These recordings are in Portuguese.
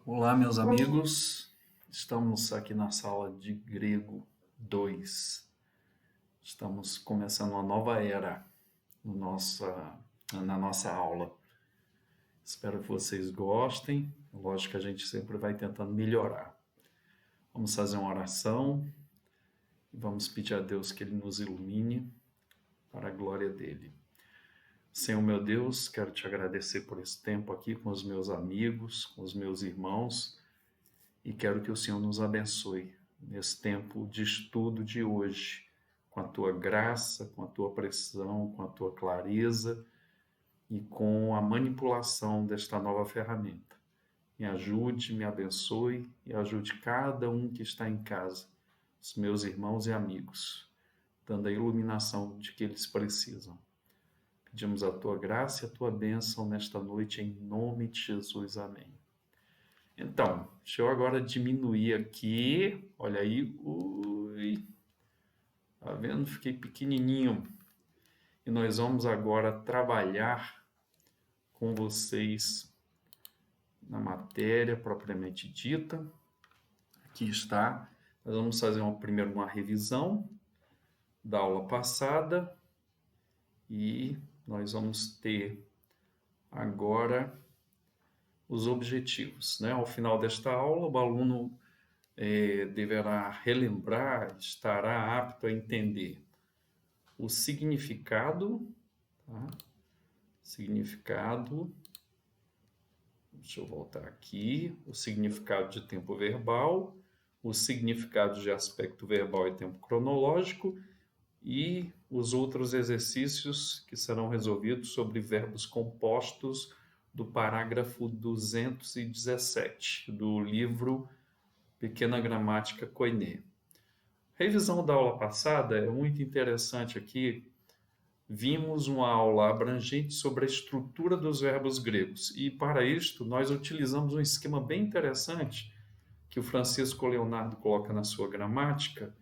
Olá, meus amigos. Estamos aqui na sala de Grego 2. Estamos começando uma nova era na nossa aula. Espero que vocês gostem. Lógico que a gente sempre vai tentando melhorar. Vamos fazer uma oração e vamos pedir a Deus que Ele nos ilumine para a glória dele. Senhor meu Deus, quero te agradecer por esse tempo aqui com os meus amigos, com os meus irmãos. E quero que o Senhor nos abençoe nesse tempo de estudo de hoje, com a tua graça, com a tua precisão, com a tua clareza e com a manipulação desta nova ferramenta. Me ajude, me abençoe e ajude cada um que está em casa, os meus irmãos e amigos, dando a iluminação de que eles precisam. Pedimos a tua graça e a tua bênção nesta noite, em nome de Jesus. Amém. Então, deixa eu agora diminuir aqui. Olha aí. Ui, tá vendo? Fiquei pequenininho. E nós vamos agora trabalhar com vocês na matéria propriamente dita. Aqui está. Nós vamos fazer primeiro uma revisão da aula passada e nós vamos ter agora os objetivos, né? Ao final desta aula, o aluno deverá relembrar, estará apto a entender o significado, tá? Significado, deixa eu voltar aqui, o significado de tempo verbal, o significado de aspecto verbal e tempo cronológico e os outros exercícios que serão resolvidos sobre verbos compostos do parágrafo 217 do livro Pequena Gramática Koiné. Revisão da aula passada é muito interessante aqui. Vimos uma aula abrangente sobre a estrutura dos verbos gregos e, para isto, nós utilizamos um esquema bem interessante que o Francisco Leonardo coloca na sua gramática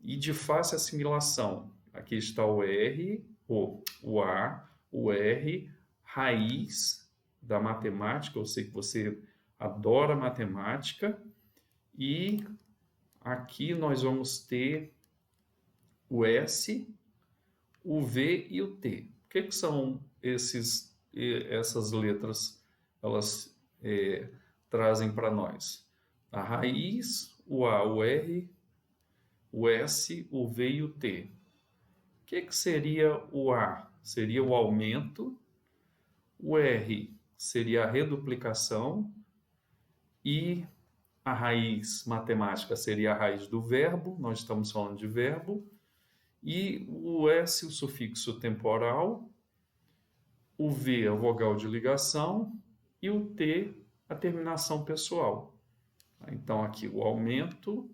e de fácil assimilação. Aqui está o R, o A, o R, raiz da matemática. Eu sei que você adora matemática. E aqui nós vamos ter o S, o V e o T. O que são essas letras? Elas trazem para nós a raiz, o A, o R, o S, o V e o T. O que seria o A? Seria o aumento, o R seria a reduplicação e a raiz matemática seria a raiz do verbo, nós estamos falando de verbo, e o S, o sufixo temporal, o V, a vogal de ligação, e o T, a terminação pessoal. Então, aqui o aumento,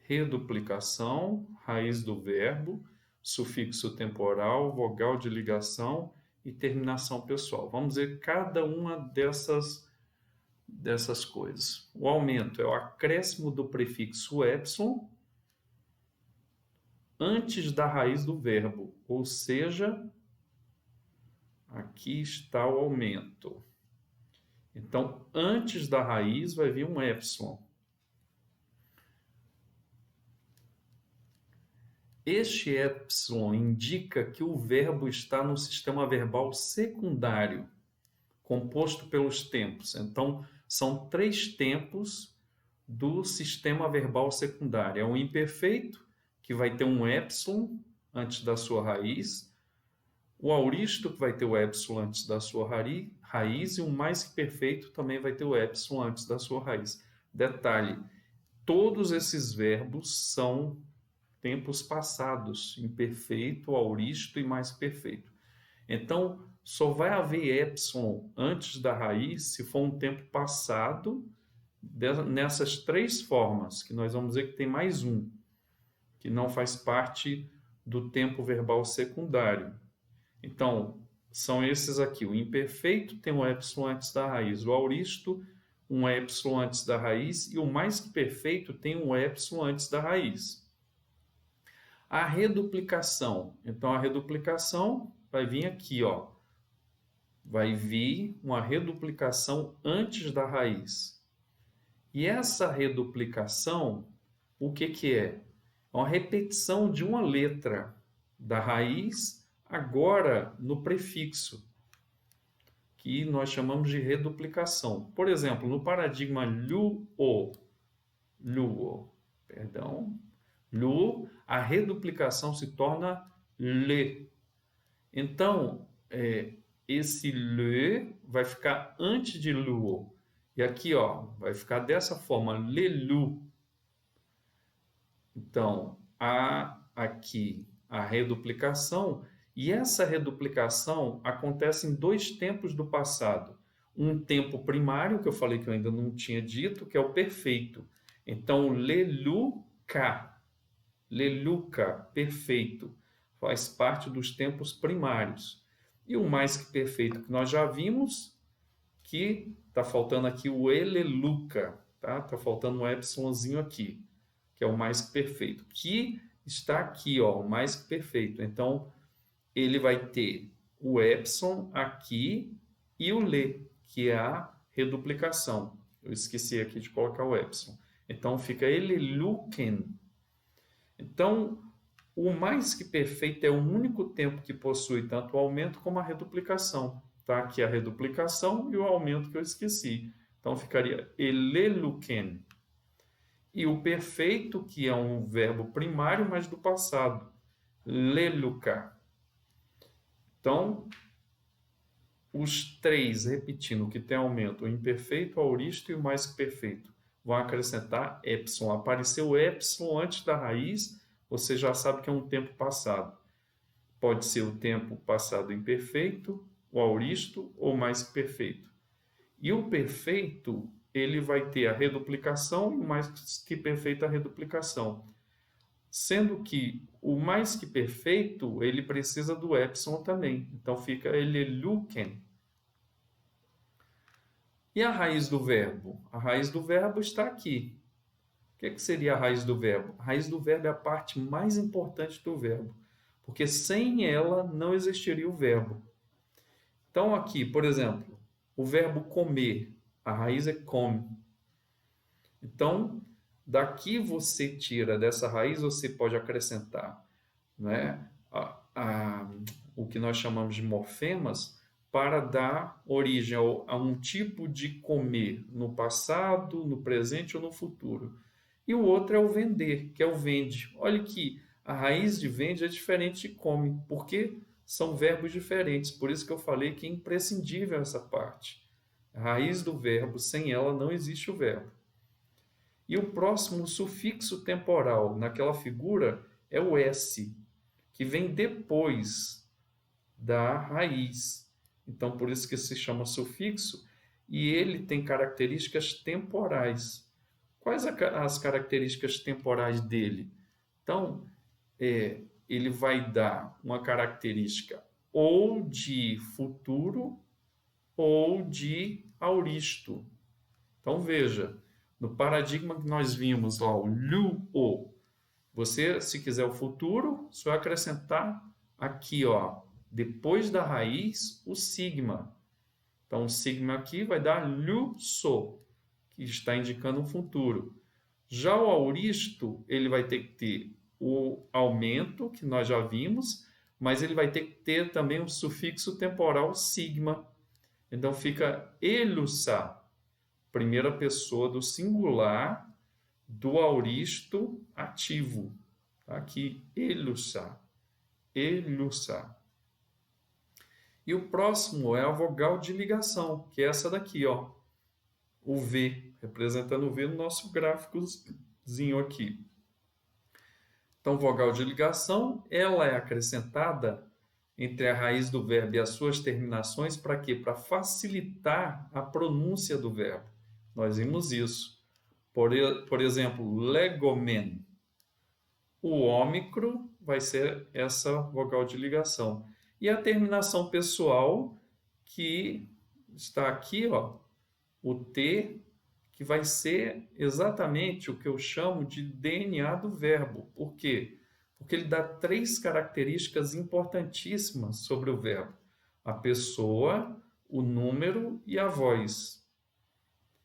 reduplicação, raiz do verbo, sufixo temporal, vogal de ligação e terminação pessoal. Vamos ver cada uma dessas coisas. O aumento é o acréscimo do prefixo epsilon antes da raiz do verbo, ou seja, aqui está o aumento. Então, antes da raiz vai vir um epsilon. Este epsilon indica que o verbo está no sistema verbal secundário, composto pelos tempos. Então, são 3 tempos do sistema verbal secundário. É um imperfeito, que vai ter um epsilon antes da sua raiz, o auristo, que vai ter o epsilon antes da sua raiz, e o mais que perfeito também vai ter o epsilon antes da sua raiz. Detalhe, todos esses verbos são tempos passados, imperfeito, auristo e mais perfeito. Então, só vai haver epsilon antes da raiz se for um tempo passado nessas 3 formas, que nós vamos ver que tem mais um, que não faz parte do tempo verbal secundário. Então, são esses aqui. O imperfeito tem um epsilon antes da raiz, o auristo, um epsilon antes da raiz, e o mais que perfeito tem um epsilon antes da raiz. A reduplicação. Então, a reduplicação vai vir aqui, ó. Vai vir uma reduplicação antes da raiz. E essa reduplicação, o que que é? É uma repetição de uma letra da raiz agora no prefixo, que nós chamamos de reduplicação. Por exemplo, no paradigma luo, perdão, lu, a reduplicação se torna le. Então, esse le vai ficar antes de luo. E aqui, ó, vai ficar dessa forma, lelu. Então, há aqui a reduplicação, e essa reduplicação acontece em dois tempos do passado. Um tempo primário, que eu falei que eu ainda não tinha dito, que é o perfeito. Então, leluca, perfeito, faz parte dos tempos primários. E o mais que perfeito que nós já vimos, que está faltando aqui o eleluca, tá? Está faltando um epsilonzinho aqui, que é o mais que perfeito, que está aqui, ó, o mais que perfeito. Então, ele vai ter o epsilon aqui e o le, que é a reduplicação. Eu esqueci aqui de colocar o epsilon. Então, fica eleluken. Então, o mais que perfeito é o único tempo que possui tanto o aumento como a reduplicação. Tá? Aqui a reduplicação e o aumento que eu esqueci. Então, ficaria eleluken. E o perfeito, que é um verbo primário, mas do passado. Leluca. Então, os três, repetindo, que tem aumento, o imperfeito, o auristo e o mais que perfeito, vão acrescentar epsilon. Apareceu o epsilon antes da raiz, você já sabe que é um tempo passado. Pode ser o tempo passado imperfeito, o auristo ou mais que perfeito. E o perfeito, ele vai ter a reduplicação e o mais que perfeito a reduplicação. Sendo que o mais que perfeito, ele precisa do epsilon também. Então fica eleluken. E a raiz do verbo? A raiz do verbo está aqui. O que seria a raiz do verbo? A raiz do verbo é a parte mais importante do verbo, porque sem ela não existiria o verbo. Então aqui, por exemplo, o verbo comer, a raiz é come. Então, daqui você tira, dessa raiz você pode acrescentar, né, o que nós chamamos de morfemas para dar origem a um tipo de comer no passado, no presente ou no futuro. E o outro é o vender, que é o vende. Olha que a raiz de vende é diferente de come, porque são verbos diferentes. Por isso que eu falei que é imprescindível essa parte. A raiz do verbo, sem ela não existe o verbo. E o próximo sufixo temporal naquela figura é o S, que vem depois da raiz. Então, por isso que se chama sufixo, e ele tem características temporais. Quais as características temporais dele? Então, ele vai dar uma característica ou de futuro ou de auristo. Então, veja, no paradigma que nós vimos lá, o luo, você, se quiser o futuro, você vai acrescentar aqui, ó, depois da raiz, o sigma. Então, o sigma aqui vai dar luso, que está indicando o futuro. Já o auristo, ele vai ter que ter o aumento, que nós já vimos, mas ele vai ter que ter também o sufixo temporal sigma. Então, fica elusa, primeira pessoa do singular do auristo ativo. Aqui, elusa, elusa. E o próximo é a vogal de ligação, que é essa daqui, ó, o V, representando o V no nosso gráficozinho aqui. Então, vogal de ligação, ela é acrescentada entre a raiz do verbo e as suas terminações para quê? Para facilitar a pronúncia do verbo. Nós vimos isso. Por exemplo, legomen. O ômicro vai ser essa vogal de ligação. E a terminação pessoal, que está aqui, ó, o T, que vai ser exatamente o que eu chamo de DNA do verbo. Por quê? Porque ele dá três características importantíssimas sobre o verbo: a pessoa, o número e a voz.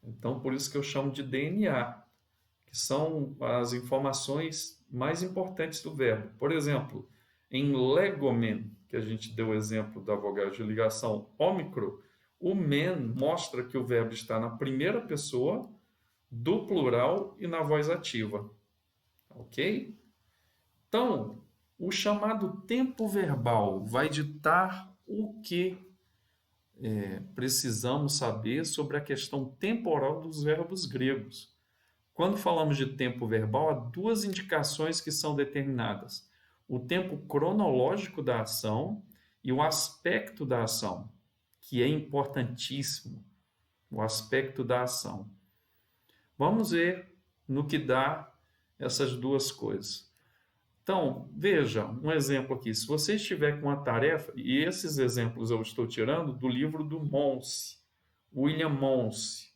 Então, por isso que eu chamo de DNA, que são as informações mais importantes do verbo. Por exemplo, em legomen, que a gente deu o exemplo da vogal de ligação ómicro, o men mostra que o verbo está na primeira pessoa, do plural e na voz ativa. Ok? Então, o chamado tempo verbal vai ditar o que precisamos saber sobre a questão temporal dos verbos gregos. Quando falamos de tempo verbal, há duas indicações que são determinadas: o tempo cronológico da ação e o aspecto da ação, que é importantíssimo, o aspecto da ação. Vamos ver no que dá essas duas coisas. Então, veja um exemplo aqui. Se você estiver com uma tarefa, e esses exemplos eu estou tirando do livro do Monse, William Monse,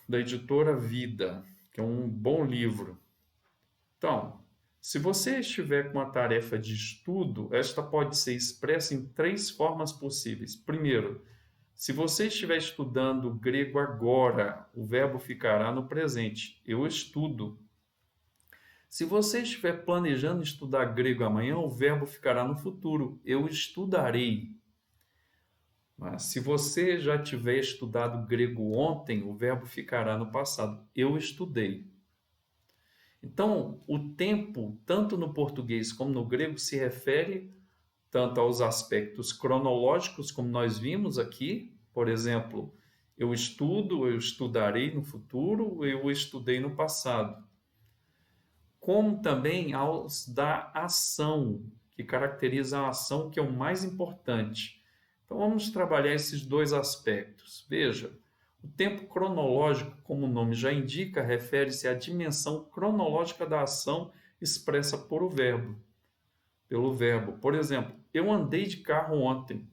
da editora Vida, que é um bom livro. Então, se você estiver com uma tarefa de estudo, esta pode ser expressa em três formas possíveis. Primeiro, se você estiver estudando grego agora, o verbo ficará no presente. Eu estudo. Se você estiver planejando estudar grego amanhã, o verbo ficará no futuro. Eu estudarei. Mas se você já tiver estudado grego ontem, o verbo ficará no passado. Eu estudei. Então, o tempo, tanto no português como no grego, se refere tanto aos aspectos cronológicos, como nós vimos aqui, por exemplo, eu estudo, eu estudarei no futuro, eu estudei no passado, como também aos da ação, que caracteriza a ação, que é o mais importante. Então vamos trabalhar esses dois aspectos. Veja, o tempo cronológico, como o nome já indica, refere-se à dimensão cronológica da ação expressa pelo verbo. Por exemplo, eu andei de carro ontem,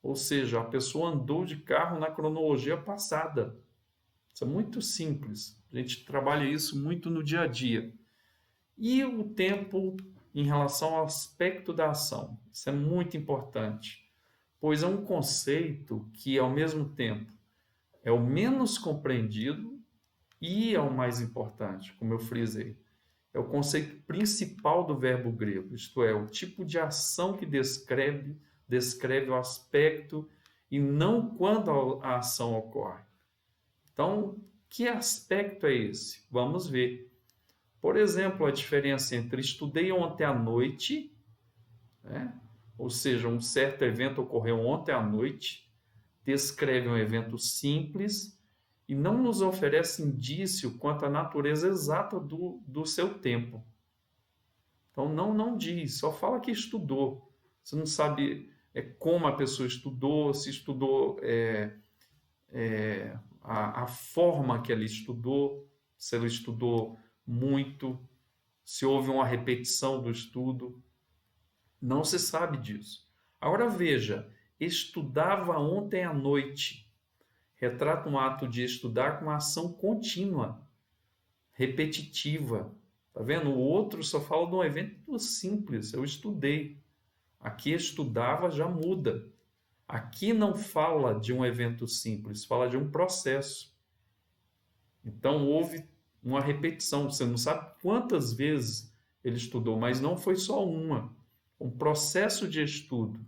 ou seja, a pessoa andou de carro na cronologia passada. Isso é muito simples. A gente trabalha isso muito no dia a dia. E o tempo em relação ao aspecto da ação. Isso é muito importante, pois é um conceito que, ao mesmo tempo, é o menos compreendido e é o mais importante, como eu frisei. É o conceito principal do verbo grego, isto é, o tipo de ação que descreve o aspecto e não quando a ação ocorre. Então, que aspecto é esse? Vamos ver. Por exemplo, a diferença entre estudei ontem à noite, né? Ou seja, um certo evento ocorreu ontem à noite, descreve um evento simples e não nos oferece indício quanto à natureza exata do seu tempo. Então, não diz, só fala que estudou. Você não sabe como a pessoa estudou, se estudou a forma que ela estudou, se ela estudou muito, se houve uma repetição do estudo. Não se sabe disso. Agora veja, estudava ontem à noite. Retrata um ato de estudar com uma ação contínua, repetitiva. Tá vendo? O outro só fala de um evento simples. Eu estudei. Aqui estudava já muda. Aqui não fala de um evento simples, fala de um processo. Então houve uma repetição. Você não sabe quantas vezes ele estudou, mas não foi só uma. Um processo de estudo.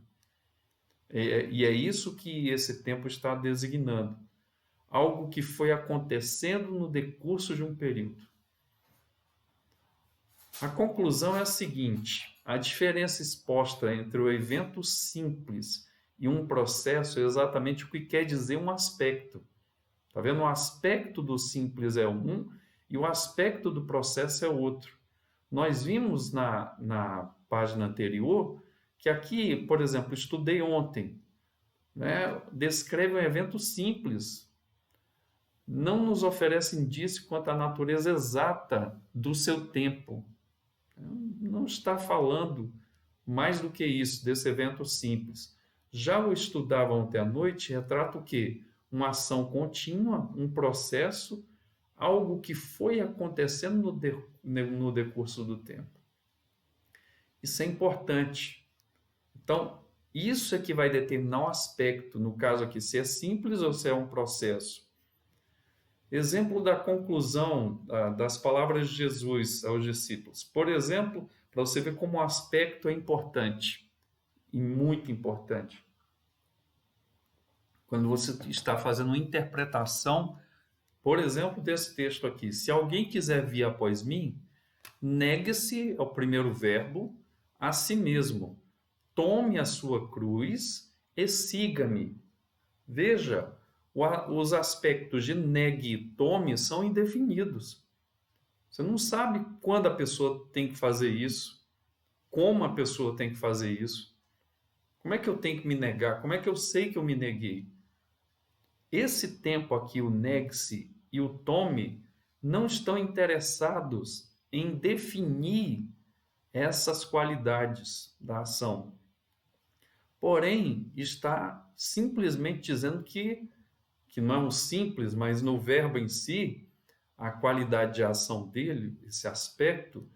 E é isso que esse tempo está designando. Algo que foi acontecendo no decurso de um período. A conclusão é a seguinte: a diferença exposta entre o evento simples e um processo é exatamente o que quer dizer um aspecto. Está vendo? O aspecto do simples é um e o aspecto do processo é outro. Nós vimos na página anterior que aqui, por exemplo, estudei ontem, né? Descreve um evento simples. Não nos oferece indício quanto à natureza exata do seu tempo. Não está falando mais do que isso, desse evento simples. Já o estudava ontem à noite retrata o quê? Uma ação contínua, um processo, algo que foi acontecendo no decurso do tempo. Isso é importante. Então, isso é que vai determinar o aspecto, no caso aqui, se é simples ou se é um processo. Exemplo da conclusão das palavras de Jesus aos discípulos. Por exemplo, para você ver como o aspecto é importante e muito importante. Quando você está fazendo uma interpretação, por exemplo, desse texto aqui: se alguém quiser vir após mim, negue-se, é o primeiro verbo, a si mesmo. Tome a sua cruz e siga-me. Veja, os aspectos de negue e tome são indefinidos. Você não sabe quando a pessoa tem que fazer isso, como a pessoa tem que fazer isso. Como é que eu tenho que me negar? Como é que eu sei que eu me neguei? Esse tempo aqui, o negue-se e o tome, não estão interessados em definir essas qualidades da ação. Porém, está simplesmente dizendo que não é um simples, mas no verbo em si, a qualidade de ação dele, esse aspecto,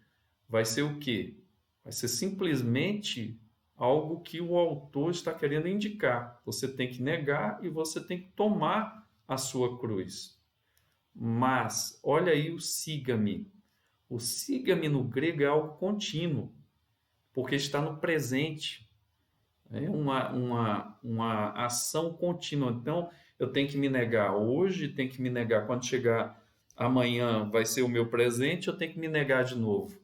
vai ser o quê? Vai ser simplesmente algo que o autor está querendo indicar. Você tem que negar e você tem que tomar a sua cruz. Mas, olha aí o siga-me. O siga-me no grego é algo contínuo, porque está no presente. É uma ação contínua. Então, eu tenho que me negar hoje, tenho que me negar quando chegar amanhã, vai ser o meu presente, eu tenho que me negar de novo.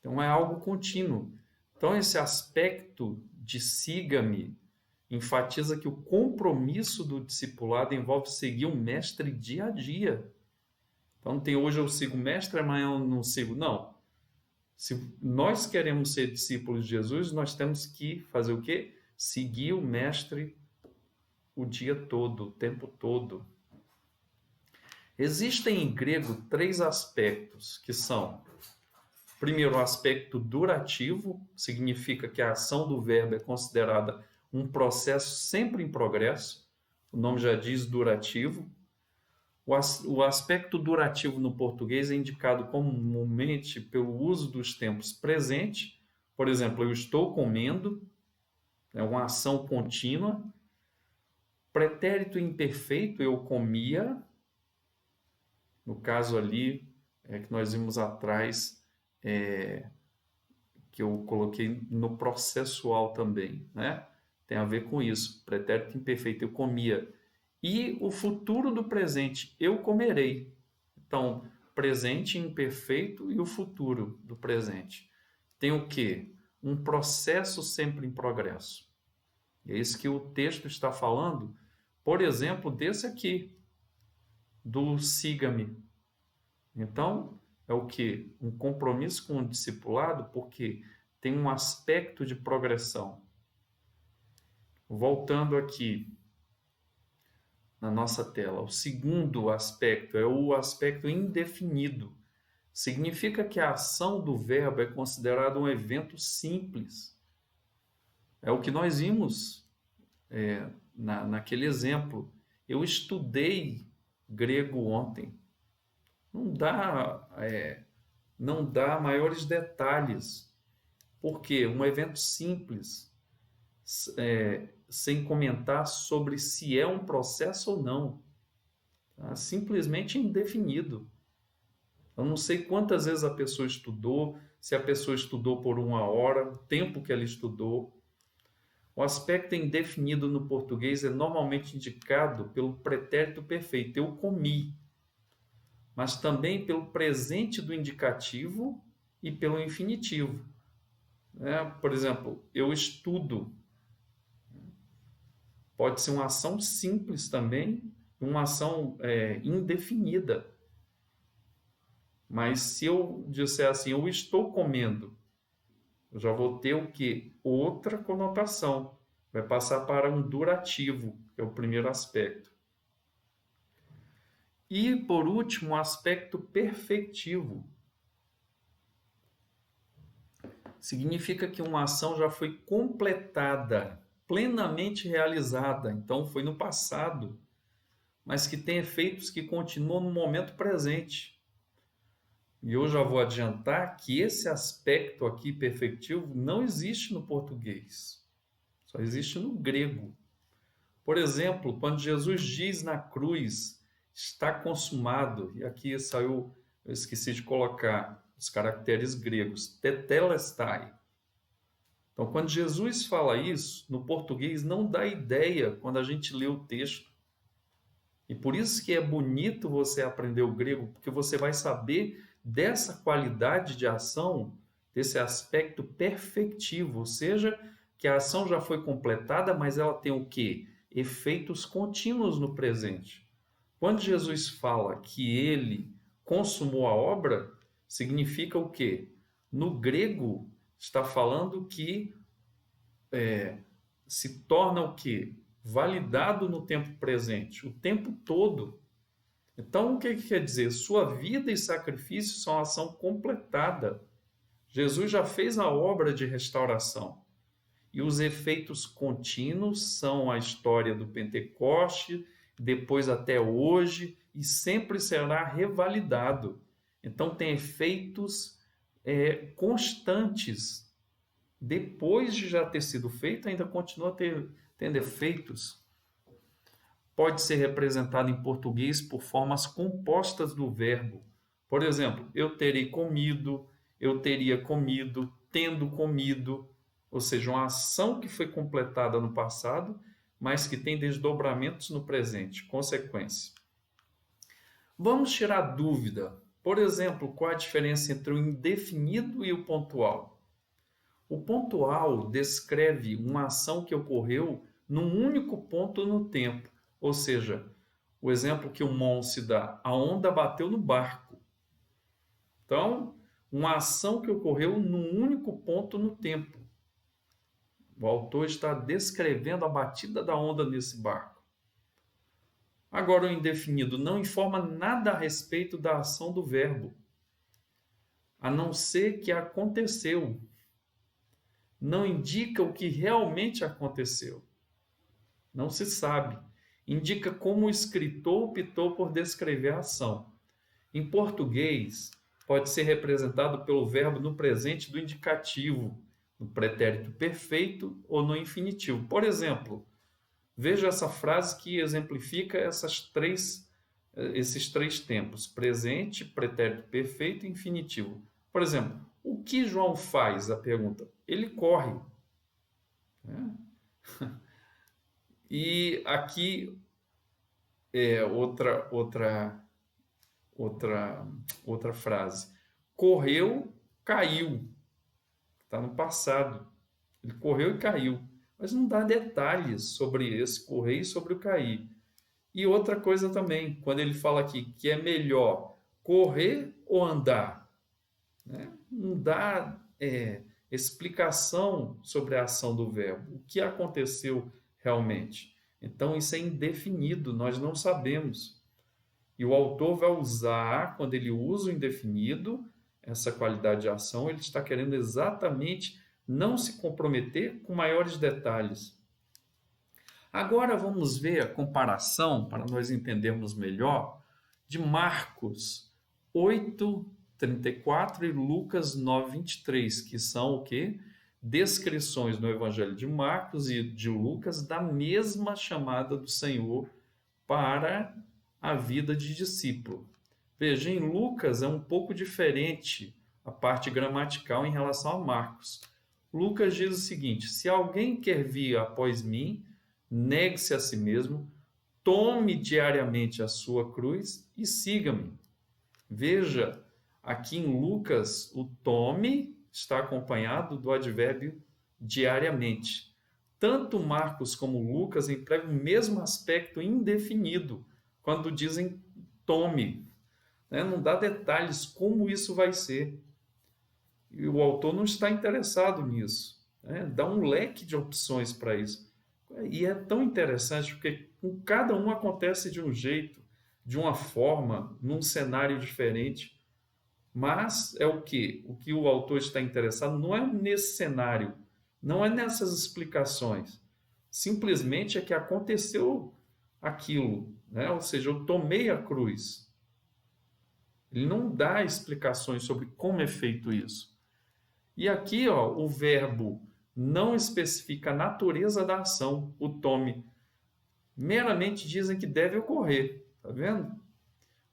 Então, é algo contínuo. Então, esse aspecto de siga-me enfatiza que o compromisso do discipulado envolve seguir o mestre dia a dia. Então, não tem hoje eu sigo o mestre, amanhã eu não sigo. Não. Se nós queremos ser discípulos de Jesus, nós temos que fazer o quê? Seguir o mestre o dia todo, o tempo todo. Existem em grego 3 aspectos que são: primeiro, o aspecto durativo, significa que a ação do verbo é considerada um processo sempre em progresso. O nome já diz durativo. O aspecto durativo no português é indicado comumente pelo uso dos tempos presente. Por exemplo, eu estou comendo, é uma ação contínua. Pretérito imperfeito, eu comia. No caso ali, que nós vimos atrás, que eu coloquei no processual também, né? Tem a ver com isso. Pretérito imperfeito, eu comia. E o futuro do presente, eu comerei. Então, presente imperfeito e o futuro do presente. Tem o quê? Um processo sempre em progresso. É isso que o texto está falando, por exemplo, desse aqui, do siga-me. Então, é o quê? Um compromisso com o discipulado, porque tem um aspecto de progressão. Voltando aqui na nossa tela, o segundo aspecto é o aspecto indefinido. Significa que a ação do verbo é considerada um evento simples. É o que nós vimos naquele exemplo. Eu estudei grego ontem. Não dá maiores detalhes. Porque um evento simples, sem comentar sobre se é um processo ou não. Tá? Simplesmente indefinido. Eu não sei quantas vezes a pessoa estudou, se a pessoa estudou por 1 hora, o tempo que ela estudou. O aspecto indefinido no português é normalmente indicado pelo pretérito perfeito, eu comi, mas também pelo presente do indicativo e pelo infinitivo. Por exemplo, eu estudo. Pode ser uma ação simples também, uma ação indefinida. Mas se eu disser assim, eu estou comendo, eu já vou ter o quê? Outra conotação. Vai passar para um durativo, que é o primeiro aspecto. E, por último, o aspecto perfectivo. Significa que uma ação já foi completada, plenamente realizada, então foi no passado, mas que tem efeitos que continuam no momento presente. E eu já vou adiantar que esse aspecto aqui perfectivo não existe no português, só existe no grego. Por exemplo, quando Jesus diz na cruz, está consumado. E aqui saiu, eu esqueci de colocar os caracteres gregos, tetelestai. Então, quando Jesus fala isso, no português não dá ideia quando a gente lê o texto. E por isso que é bonito você aprender o grego, porque você vai saber dessa qualidade de ação, desse aspecto perfectivo, ou seja, que a ação já foi completada, mas ela tem o quê? Efeitos contínuos no presente. Quando Jesus fala que ele consumou a obra, significa o quê? No grego, está falando que se torna o quê? Validado no tempo presente, o tempo todo. Então, o que quer dizer? Sua vida e sacrifício são ação completada. Jesus já fez a obra de restauração. E os efeitos contínuos são a história do Pentecoste, depois até hoje, e sempre será revalidado. Então, tem efeitos constantes. Depois de já ter sido feito, ainda continua tendo efeitos. Pode ser representado em português por formas compostas do verbo. Por exemplo, eu terei comido, eu teria comido, tendo comido. Ou seja, uma ação que foi completada no passado, mas que tem desdobramentos no presente, consequência. Vamos tirar dúvida. Por exemplo, qual a diferença entre o indefinido e o pontual? O pontual descreve uma ação que ocorreu num único ponto no tempo. Ou seja, o exemplo que o Monse dá, a onda bateu no barco. Então, uma ação que ocorreu num único ponto no tempo. O autor está descrevendo a batida da onda nesse barco. Agora, o indefinido não informa nada a respeito da ação do verbo, a não ser que aconteceu. Não indica o que realmente aconteceu. Não se sabe. Indica como o escritor optou por descrever a ação. Em português, pode ser representado pelo verbo no presente do indicativo, no pretérito perfeito ou no infinitivo. Por exemplo, veja essa frase que exemplifica esses três tempos: presente, pretérito perfeito e infinitivo. Por exemplo, o que João faz? A pergunta. Ele corre. E aqui é outra frase. Correu, caiu. Está no passado. Ele correu e caiu. Mas não dá detalhes sobre esse correr e sobre o cair. E outra coisa também, quando ele fala aqui que é melhor correr ou andar, né? Não dá explicação sobre a ação do verbo, o que aconteceu realmente. Então, isso é indefinido, nós não sabemos. E o autor vai usar, quando ele usa o indefinido, essa qualidade de ação, ele está querendo exatamente não se comprometer com maiores detalhes. Agora vamos ver a comparação, para nós entendermos melhor, de Marcos 8:34 e Lucas 9:23, que são o quê? Descrições no Evangelho de Marcos e de Lucas da mesma chamada do Senhor para a vida de discípulo. Veja, em Lucas é um pouco diferente a parte gramatical em relação a Marcos. Lucas diz o seguinte: se alguém quer vir após mim, negue-se a si mesmo, tome diariamente a sua cruz e siga-me. Veja, aqui em Lucas, o tome está acompanhado do advérbio diariamente. Tanto Marcos como Lucas empregam o mesmo aspecto indefinido quando dizem tome. Não dá detalhes como isso vai ser. E o autor não está interessado nisso. Dá um leque de opções para isso. E é tão interessante porque com cada um acontece de um jeito, de uma forma, num cenário diferente. Mas é o que? O que o autor está interessado não é nesse cenário, não é nessas explicações. Simplesmente é que aconteceu aquilo, né? Ou seja, eu tomei a cruz. Ele não dá explicações sobre como é feito isso. E aqui, o verbo não especifica a natureza da ação, o tome. Meramente dizem que deve ocorrer, tá vendo?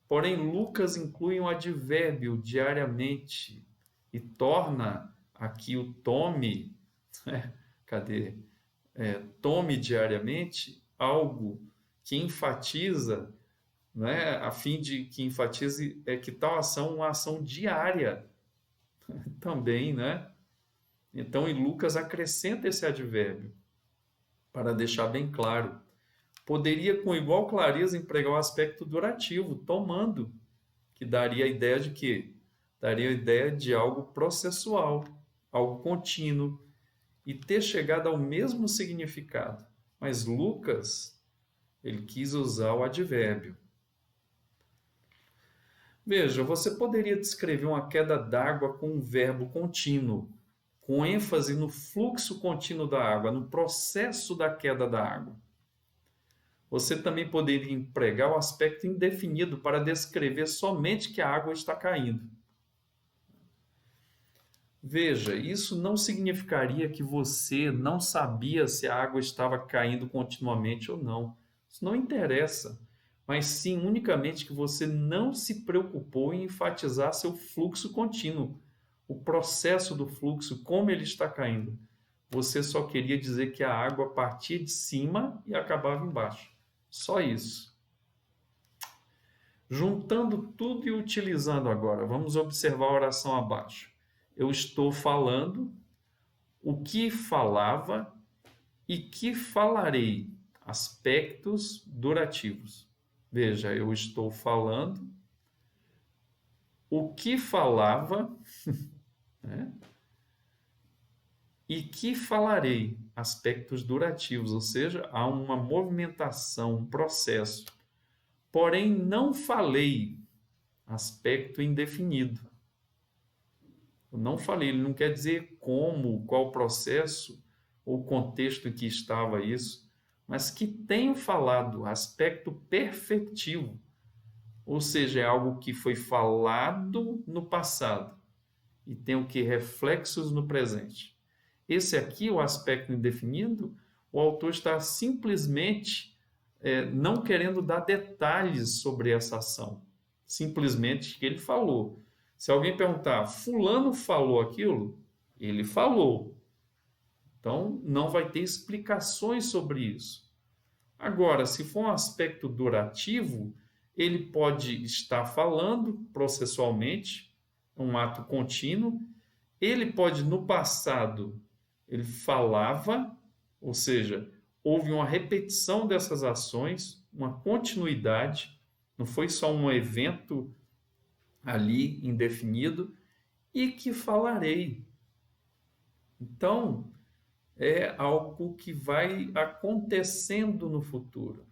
Porém, Lucas inclui um advérbio diariamente e torna aqui o tome, né? Cadê? Tome diariamente algo que enfatiza, né? A fim de que enfatize que tal ação é uma ação diária também, né? Então, em Lucas acrescenta esse advérbio para deixar bem claro. Poderia com igual clareza empregar o aspecto durativo, tomando, que daria a ideia de quê? Daria a ideia de algo processual, algo contínuo, e ter chegado ao mesmo significado. Mas Lucas, ele quis usar o advérbio. Veja, você poderia descrever uma queda d'água com um verbo contínuo, com ênfase no fluxo contínuo da água, no processo da queda da água. Você também poderia empregar o aspecto indefinido para descrever somente que a água está caindo. Veja, isso não significaria que você não sabia se a água estava caindo continuamente ou não. Isso não interessa, mas sim unicamente que você não se preocupou em enfatizar seu fluxo contínuo, o processo do fluxo, como ele está caindo. Você só queria dizer que a água partia de cima e acabava embaixo. Só isso. Juntando tudo e utilizando agora, vamos observar a oração abaixo. Eu estou falando, o que falava e que falarei, aspectos durativos. Veja, eu estou falando, o que falava, né? E que falarei, aspectos durativos, ou seja, há uma movimentação, um processo. Porém, não falei, aspecto indefinido. Eu não falei, ele não quer dizer como, qual processo ou contexto em que estava isso, mas que tenho falado, aspecto perfectivo, ou seja, é algo que foi falado no passado e tem o que? Reflexos no presente. Esse aqui, o aspecto indefinido, o autor está simplesmente não querendo dar detalhes sobre essa ação, simplesmente que ele falou. Se alguém perguntar, fulano falou aquilo? Ele falou. Então, não vai ter explicações sobre isso. Agora, se for um aspecto durativo, ele pode estar falando processualmente, um ato contínuo. Ele pode, no passado, ele falava, ou seja, houve uma repetição dessas ações, uma continuidade, não foi só um evento ali indefinido, e que falarei. Então, é algo que vai acontecendo no futuro.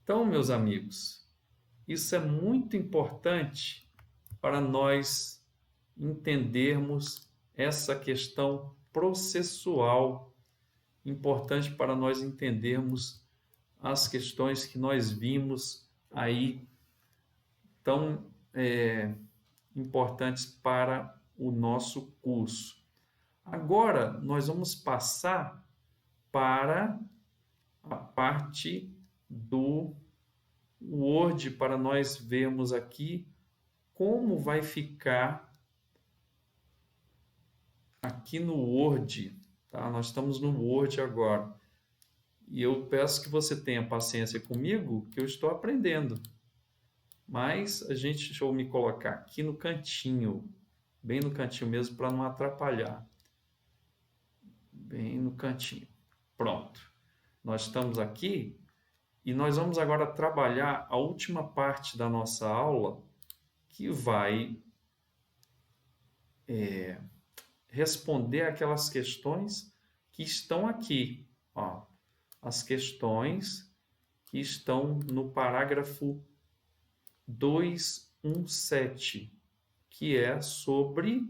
Então, meus amigos, isso é muito importante para nós entendermos essa questão processual, importante para nós entendermos as questões que nós vimos aí tão importantes para o nosso curso. Agora, nós vamos passar para a parte do Word, para nós vermos aqui como vai ficar aqui no Word. Tá? Nós estamos no Word agora. E eu peço que você tenha paciência comigo, que eu estou aprendendo. Mas deixa eu me colocar aqui no cantinho, bem no cantinho mesmo, para não atrapalhar. Bem no cantinho. Pronto. Nós estamos aqui e nós vamos agora trabalhar a última parte da nossa aula, que vai responder aquelas questões que estão aqui. Ó, as questões que estão no parágrafo 217, que é sobre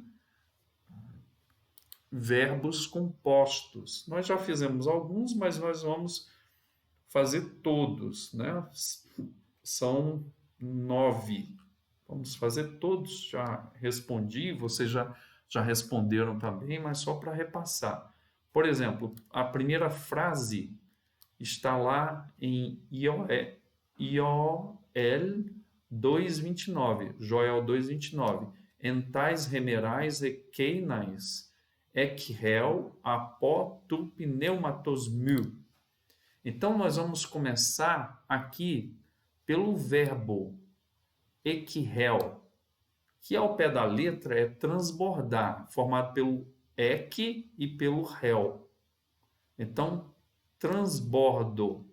verbos compostos. Nós já fizemos alguns, mas nós vamos fazer todos, né? São 9. Vamos fazer todos. Já respondi, vocês já responderam também, mas só para repassar. Por exemplo, a primeira frase está lá em Joel 2:29. Joel 2:29. Entais remerais e queinais, ekhel apó tu pneumatos mu. Então, nós vamos começar aqui pelo verbo ekhel, que ao pé da letra é transbordar, formado pelo ek e pelo hel. Então, transbordo.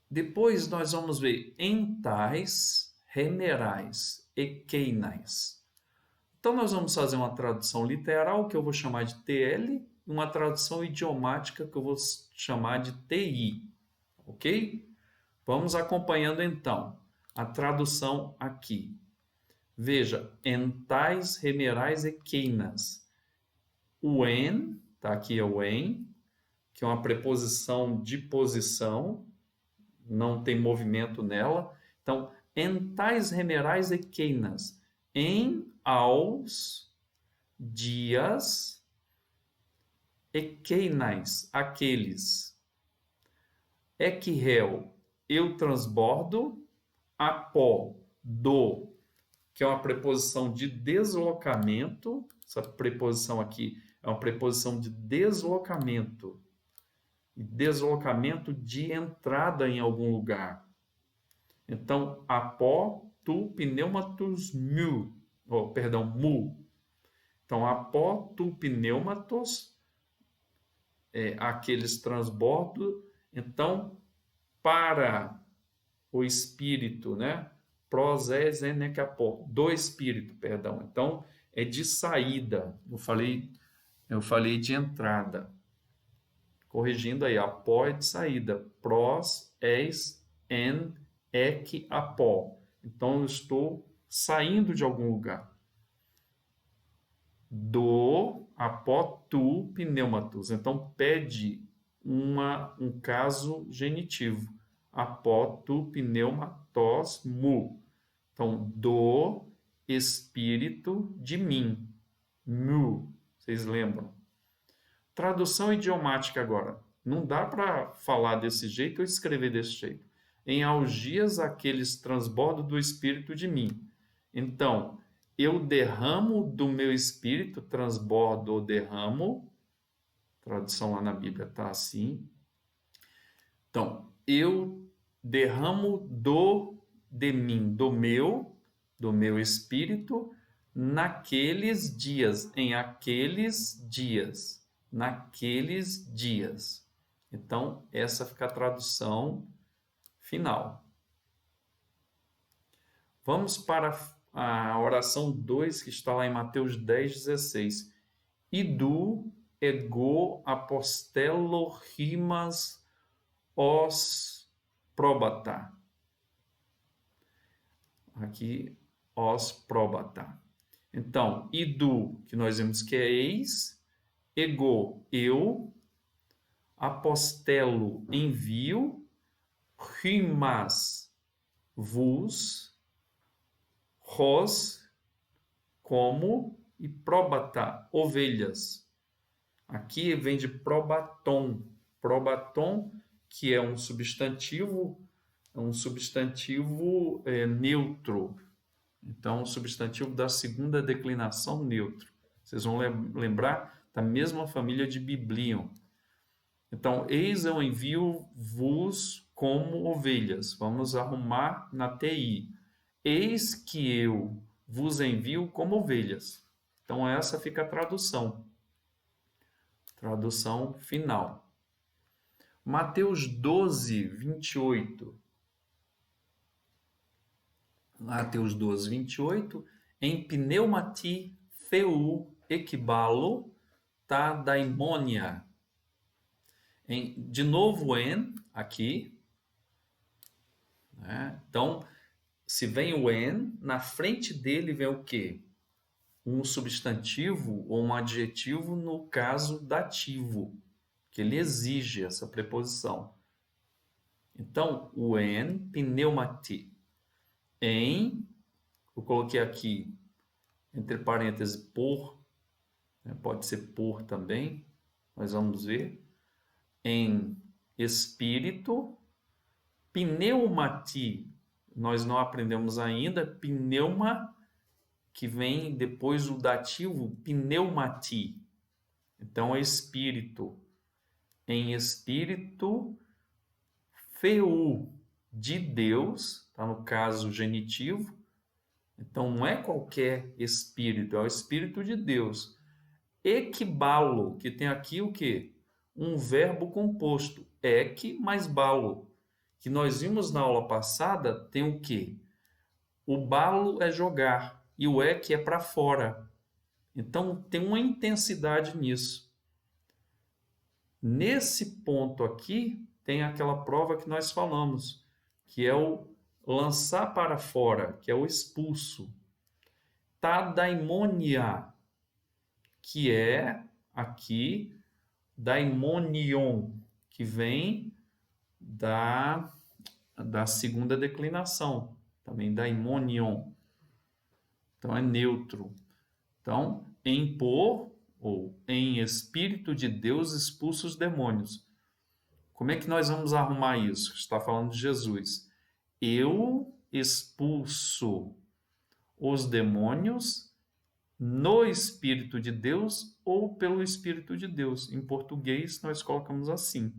Depois nós vamos ver entais, remerais e queinais. Então, nós vamos fazer uma tradução literal, que eu vou chamar de TL, e uma tradução idiomática, que eu vou chamar de TI. Ok? Vamos acompanhando, então, a tradução aqui. Veja, entais, remerais e queinas. O en, tá aqui é o en, que é uma preposição de posição, não tem movimento nela. Então, entais, remerais e queinas. Em, aos, dias, e queinais, aqueles. Ekhel, eu transbordo. Apó, do, que é uma preposição de deslocamento. Essa preposição aqui é uma preposição de deslocamento. Deslocamento de entrada em algum lugar. Então, apó, tu, pneumatos, mu. Mu. Então, apó, tu, pneumatos, aqueles transbordos. Então, para o espírito, né? Proses enekapó, do espírito, perdão. Então, é de saída. Eu falei de entrada. Corrigindo aí, apó é de saída. Pros, es, en, ek, apó. Então, eu estou saindo de algum lugar. Do, apó, tu, pneumatus. Então, pede um caso genitivo. Apó, tu, pneumatos, mu. Então, do espírito de mim. Mu. Vocês lembram? Tradução idiomática agora. Não dá para falar desse jeito ou escrever desse jeito. Em algias aqueles transbordos do espírito de mim. Então, eu derramo do meu espírito, transbordo ou derramo. Tradução lá na Bíblia está assim. Então, eu derramo de mim, do meu espírito, naqueles dias, em aqueles dias, naqueles dias. Então, essa fica a tradução final. Vamos para a oração 2, que está lá em Mateus 10:16. Idu ego apostelo rimas os probata. Aqui, os probata. Então, idu, que nós vimos que é eis, ego, eu, apostelo, envio, rimas, vos, ros, como, e probata, ovelhas. Aqui vem de probaton. Probaton, que é um substantivo neutro. Então, um substantivo da segunda declinação neutro. Vocês vão lembrar da mesma família de biblion. Então, eis eu envio-vos como ovelhas. Vamos arrumar na TI. Eis que eu vos envio como ovelhas. Então, essa fica a tradução. Tradução final. Mateus 12:28. Mateus 12:28. Em pneumati feu equibalo ta daimonia. De novo en aqui. Né? Então, se vem o en, na frente dele vem o quê? Um substantivo ou um adjetivo no caso dativo, que ele exige essa preposição. Então, o en, pneumati. Eu coloquei aqui, entre parênteses, por, né? Pode ser por também, mas vamos ver. Em espírito, Pneumati, nós não aprendemos ainda, pneuma, que vem depois o dativo, pneumati. Então, é espírito. Em espírito, feu, de Deus, tá no caso genitivo. Então, não é qualquer espírito, é o Espírito de Deus. Equibalo, que tem aqui o quê? Um verbo composto, equi mais balo, que nós vimos na aula passada, tem o quê? O balo é jogar e o equi é para fora. Então, tem uma intensidade nisso. Nesse ponto aqui, tem aquela prova que nós falamos, que é o lançar para fora, que é o expulso. Tadaimonia, que é aqui daimonion, que vem da segunda declinação, também daimonion. Então é neutro. Então, em por ou em Espírito de Deus expulsa os demônios. Como é que nós vamos arrumar isso? Está falando de Jesus. Eu expulso os demônios no Espírito de Deus ou pelo Espírito de Deus. Em português, nós colocamos assim.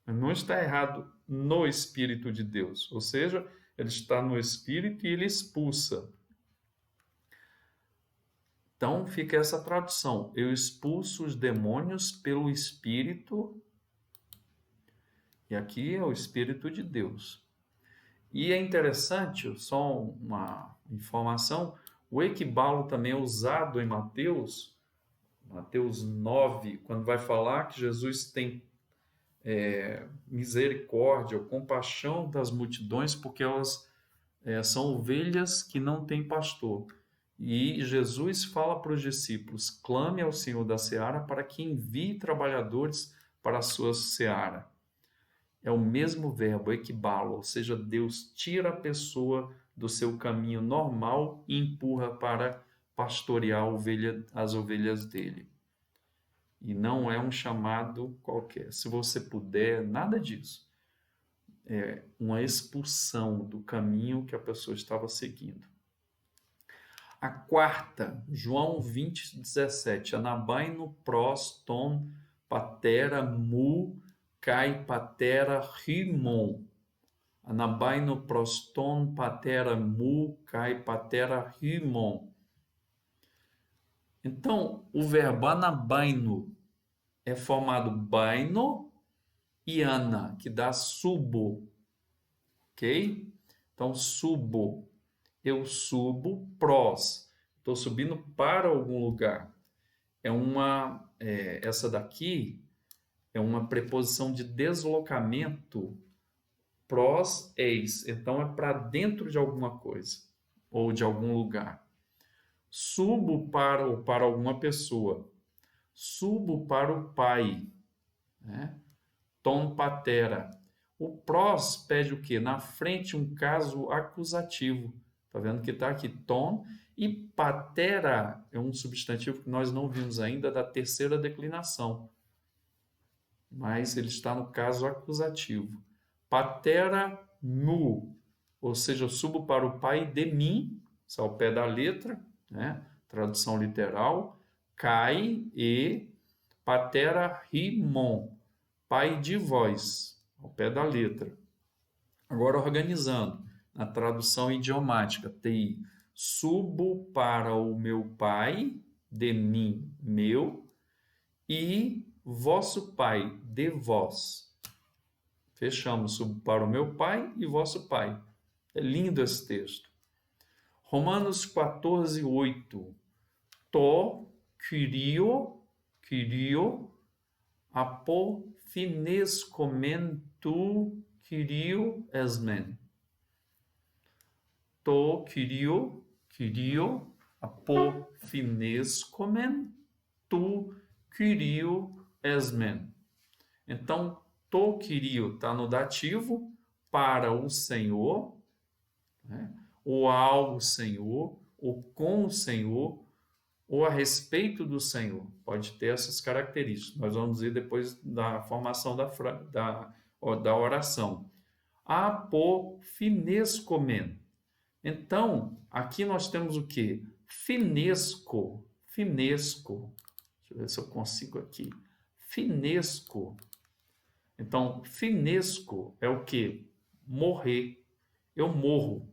Não está errado no Espírito de Deus. Ou seja, ele está no Espírito e ele expulsa. Então, fica essa tradução. Eu expulso os demônios pelo Espírito. E aqui é o Espírito de Deus. E é interessante, só uma informação, o equibalo também é usado em Mateus 9, quando vai falar que Jesus tem misericórdia ou compaixão das multidões, porque elas são ovelhas que não têm pastor. E Jesus fala para os discípulos, clame ao Senhor da seara para que envie trabalhadores para a sua seara. É o mesmo verbo, equibalo, ou seja, Deus tira a pessoa do seu caminho normal e empurra para pastorear as ovelhas dele. E não é um chamado qualquer. Se você puder, nada disso. É uma expulsão do caminho que a pessoa estava seguindo. A quarta, João 20:17. Anabaino pros ton patera mu kai patera rimon. Anabaino pros ton patera mu kai patera rimon. Então, o verbo anabaino é formado baino e ana, que dá subo, ok? Então, subo, eu subo, pros, estou subindo para algum lugar. Essa daqui é uma preposição de deslocamento, pros, eis, então é para dentro de alguma coisa, ou de algum lugar. Subo para alguma pessoa. Subo para o pai. Né? Tom patera. O pros pede o quê? Na frente um caso acusativo. Está vendo que está aqui tom. E patera é um substantivo que nós não vimos ainda da terceira declinação. Mas ele está no caso acusativo. Patera mu. Ou seja, eu subo para o pai de mim. Isso é ao pé da letra. Né? Tradução literal, Kai e patera rimon, pai de vós, ao pé da letra. Agora organizando, na tradução idiomática, tem subo para o meu pai, de mim, meu, e vosso pai, de vós. Fechamos, subo para o meu pai e vosso pai. É lindo esse texto. Romanos 14:8. To kyrio apophineskomen tu kyrio esmen. To kyrio apophineskomen tu kyrio esmen. Então, to kyrio está no dativo, para o Senhor, né? Ou ao Senhor, ou com o Senhor, ou a respeito do Senhor. Pode ter essas características. Nós vamos ver depois da formação da oração. apofinescomen. Então, aqui nós temos o quê? Finesco. Finesco. Deixa eu ver se eu consigo aqui. Finesco. Então, finesco é o quê? Morrer. Eu morro.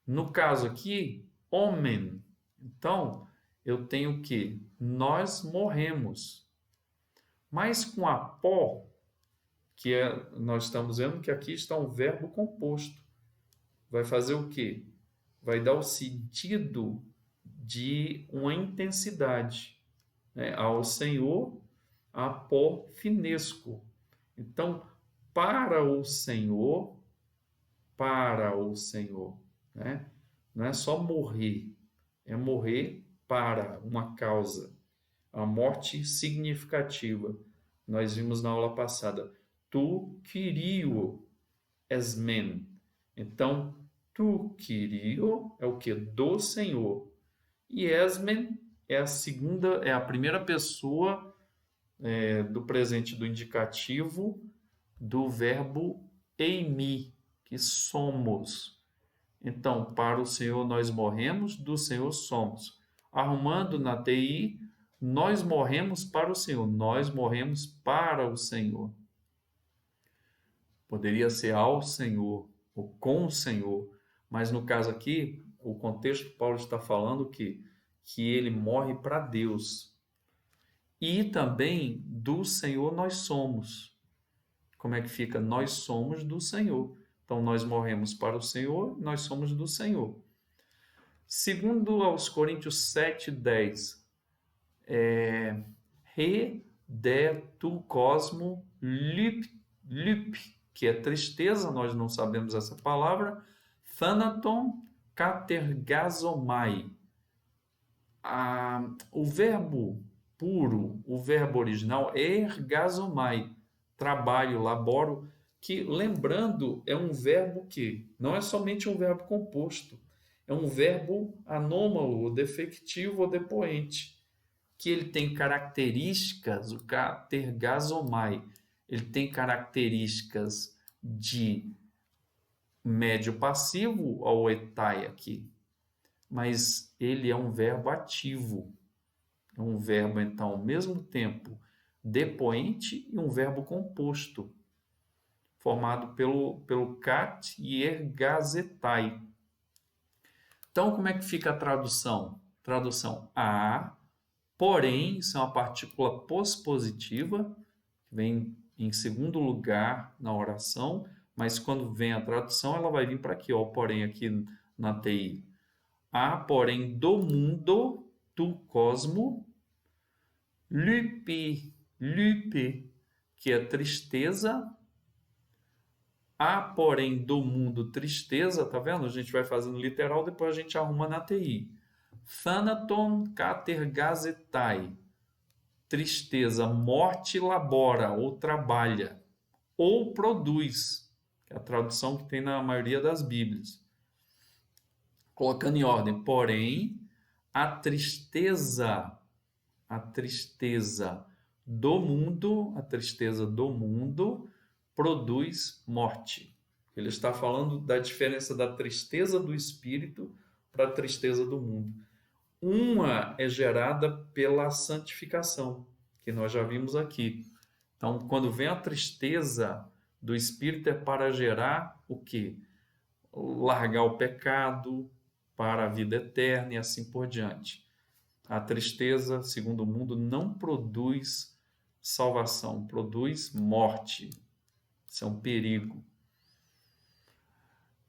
No caso aqui, homem. Então, eu tenho o quê? Nós morremos. Mas com apó, nós estamos vendo que aqui está um verbo composto. Vai fazer o quê? Vai dar o sentido de uma intensidade, né? Ao Senhor, apó finesco. Então, para o Senhor, né? Não é só morrer, é morrer para uma causa, a morte significativa. Nós vimos na aula passada, tu Kyrio esmen. Então, tu Kyrio é o que? Do Senhor. E esmen é a primeira pessoa do presente do indicativo do verbo eimi, que somos. Então, para o Senhor nós morremos, do Senhor somos. Arrumando na TI, nós morremos para o Senhor, nós morremos para o Senhor. Poderia ser ao Senhor ou com o Senhor, mas no caso aqui, o contexto Paulo está falando que ele morre para Deus. E também do Senhor nós somos. Como é que fica? Nós somos do Senhor. Então, nós morremos para o Senhor, nós somos do Senhor. Segundo aos Coríntios 7:10, re de tu cosmo lyp, que é tristeza, nós não sabemos essa palavra, thanaton katergazomai. O verbo puro, o verbo original é ergazomai, trabalho, laboro, que, lembrando, é um verbo que não é somente um verbo composto, é um verbo anômalo, ou defectivo ou depoente, que ele tem características, o katergazomai, ele tem características de médio passivo, ao etai aqui, mas ele é um verbo ativo, é um verbo, então, ao mesmo tempo depoente e um verbo composto, formado pelo kat e ergazetai. Então, como é que fica a tradução? Tradução a, porém, isso é uma partícula pospositiva, que vem em segundo lugar na oração, mas quando vem a tradução, ela vai vir para aqui, ó, porém, aqui na TI. A, porém, do mundo, tu cosmo, lupe, que é tristeza. A, porém, do mundo, tristeza, tá vendo? A gente vai fazendo literal, depois a gente arruma na TI. Thanaton katergazetai, tristeza, morte labora, ou trabalha, ou produz, que é a tradução que tem na maioria das Bíblias. Colocando em ordem, porém, a tristeza do mundo produz morte. Ele está falando da diferença da tristeza do espírito para a tristeza do mundo. Uma é gerada pela santificação, que nós já vimos aqui. Então, quando vem a tristeza do espírito, é para gerar o quê? Largar o pecado para a vida eterna e assim por diante. A tristeza, segundo o mundo, não produz salvação, produz morte. Isso é um perigo.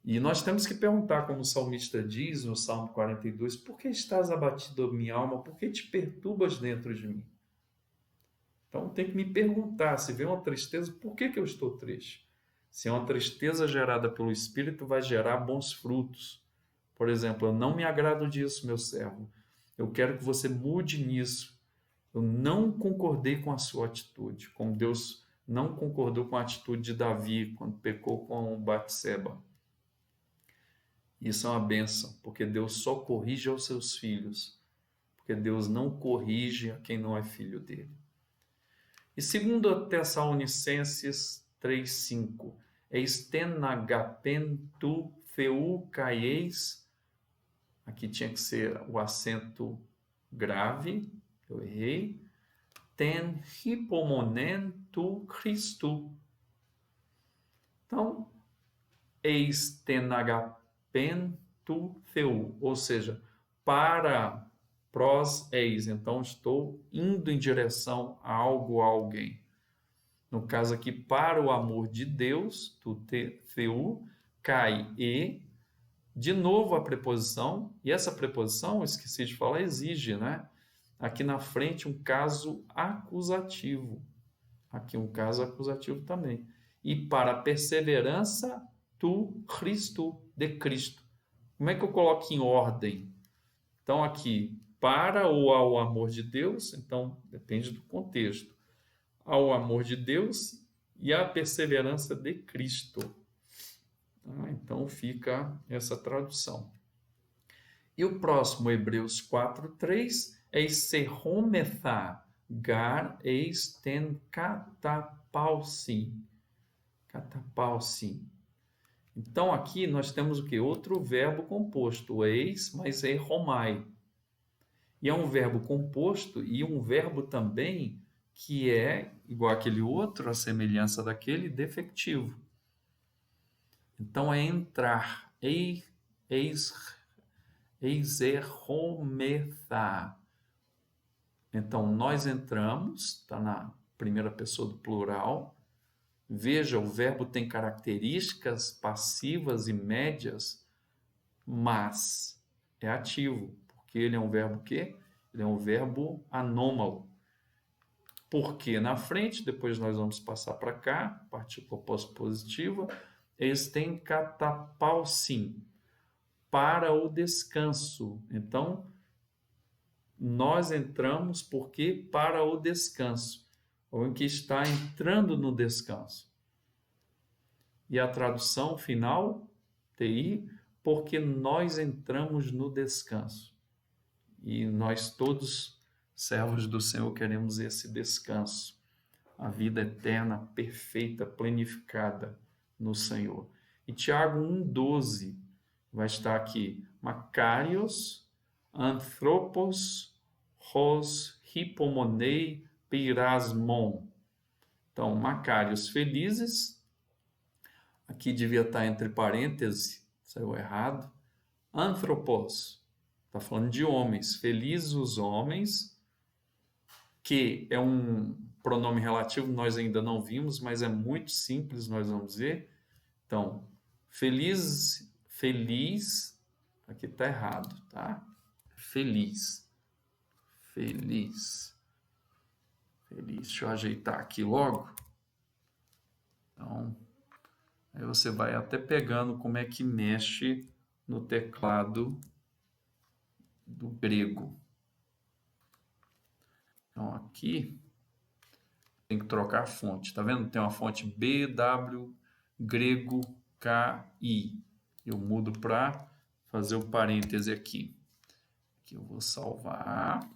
E nós temos que perguntar, como o salmista diz no Salmo 42, por que estás abatido, minha alma? Por que te perturbas dentro de mim? Então tem que me perguntar, se vem uma tristeza, por que eu estou triste? Se é uma tristeza gerada pelo Espírito, vai gerar bons frutos. Por exemplo, eu não me agrado disso, meu servo. Eu quero que você mude nisso. Eu não concordei com a sua atitude, como Deus não concordou com a atitude de Davi quando pecou com Batseba. Isso é uma bênção, porque Deus só corrige aos seus filhos, porque Deus não corrige a quem não é filho dele. E segundo Tessalonicenses 3:5, eis ten agapen tu theu caeis. Aqui tinha que ser o acento grave, eu errei. Ten hypomonen tu Christu. Então, eis ten agapen tu theu, ou seja, para prós eis. Então, estou indo em direção a algo, a alguém. No caso aqui, para o amor de Deus, tu theu, cai e, de novo a preposição, e essa preposição, esqueci de falar, exige, né? Aqui na frente um caso acusativo. Aqui um caso acusativo também. E para a perseverança, tu Cristo, de Cristo. Como é que eu coloco em ordem? Então aqui, para ou ao amor de Deus, então depende do contexto. Ao amor de Deus e à perseverança de Cristo. Então fica essa tradução. E o próximo, Hebreus 4:3, é serrometha, gar eis ten catapausin. Catapausin. Então aqui nós temos o que? Outro verbo composto, eis, mas é romai. E é um verbo composto e um verbo também que é, igual aquele outro, a semelhança daquele, defectivo. Então é entrar, eiserrometha. Então nós entramos, está na primeira pessoa do plural. Veja, o verbo tem características passivas e médias, mas é ativo, porque ele é um verbo quê? Ele é um verbo anômalo. Porque na frente, depois nós vamos passar para cá, partícula pós-positiva, eles têm catapausin, para o descanso. Então, nós entramos porque para o descanso, ou em que está entrando no descanso. E a tradução final, TI, porque nós entramos no descanso. E nós todos, servos do Senhor, queremos esse descanso. A vida eterna, perfeita, planificada no Senhor. E Tiago 1,12 vai estar aqui. Macarios, anthropos, hos, hipomonei, peirasmon. Então, Macarios, felizes. Aqui devia estar entre parênteses, saiu errado. Anthropos, está falando de homens. Felizes os homens, que é um pronome relativo, nós ainda não vimos, mas é muito simples, nós vamos ver. Então, feliz, aqui está errado, tá? Feliz. Deixa eu ajeitar aqui logo. Então, aí você vai até pegando como é que mexe no teclado do grego. Então, aqui tem que trocar a fonte, tá vendo? Tem uma fonte BW grego KI. Eu mudo para fazer o parêntese aqui. Aqui eu vou salvar.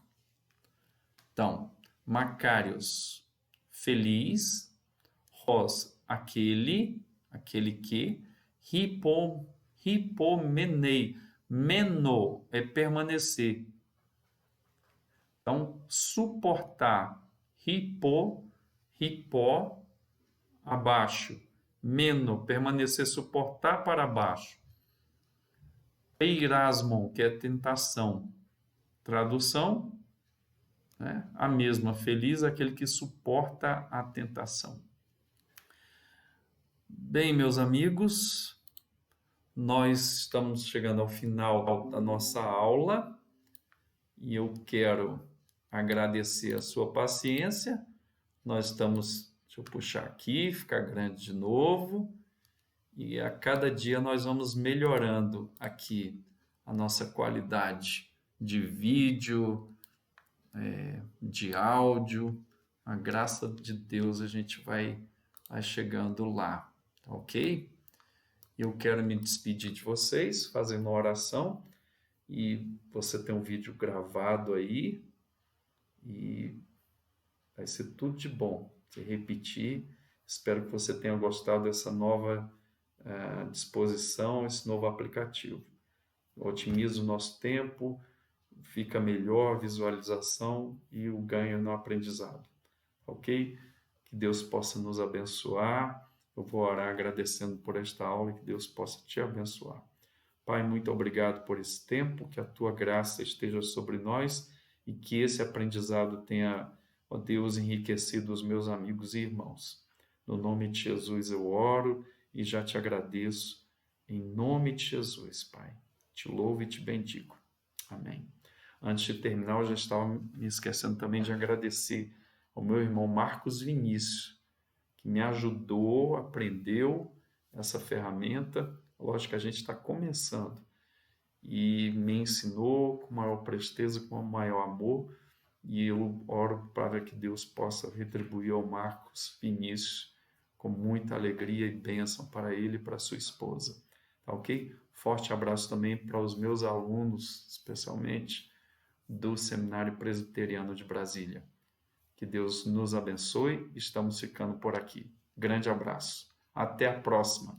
Então, Macarios, feliz. Hos, aquele que. Hipomenei, meno é permanecer. Então, suportar. Hipó, abaixo. Meno, permanecer, suportar para baixo. Peirasmon, que é tentação. Tradução, né? A mesma. Feliz aquele que suporta a tentação. Bem, meus amigos, nós estamos chegando ao final da nossa aula e eu quero agradecer a sua paciência. Nós estamos, deixa eu puxar aqui, ficar grande de novo. E a cada dia nós vamos melhorando aqui a nossa qualidade de vídeo, de áudio. A graça de Deus a gente vai chegando lá, tá ok? Eu quero me despedir de vocês, fazendo uma oração. E você tem um vídeo gravado aí. E vai ser tudo de bom. Se repetir, Espero que você tenha gostado dessa nova disposição, esse novo aplicativo. Otimiza o nosso tempo, fica melhor a visualização e o ganho no aprendizado. Ok? Que Deus possa nos abençoar. Eu vou orar agradecendo por esta aula e que Deus possa te abençoar. Pai, muito obrigado por esse tempo, que a tua graça esteja sobre nós e que esse aprendizado tenha, ó Deus, enriquecido os meus amigos e irmãos. No nome de Jesus eu oro e já te agradeço. Em nome de Jesus, Pai. Te louvo e te bendigo. Amém. Antes de terminar, eu já estava me esquecendo também de agradecer ao meu irmão Marcos Vinícius, que me ajudou, aprendeu essa ferramenta. Lógico que a gente está começando. E me ensinou com maior presteza, com maior amor. E eu oro para que Deus possa retribuir ao Marcos Vinícius com muita alegria e bênção para ele e para sua esposa. Tá ok? Forte abraço também para os meus alunos, especialmente do Seminário Presbiteriano de Brasília. Que Deus nos abençoe. Estamos ficando por aqui. Grande abraço. Até a próxima.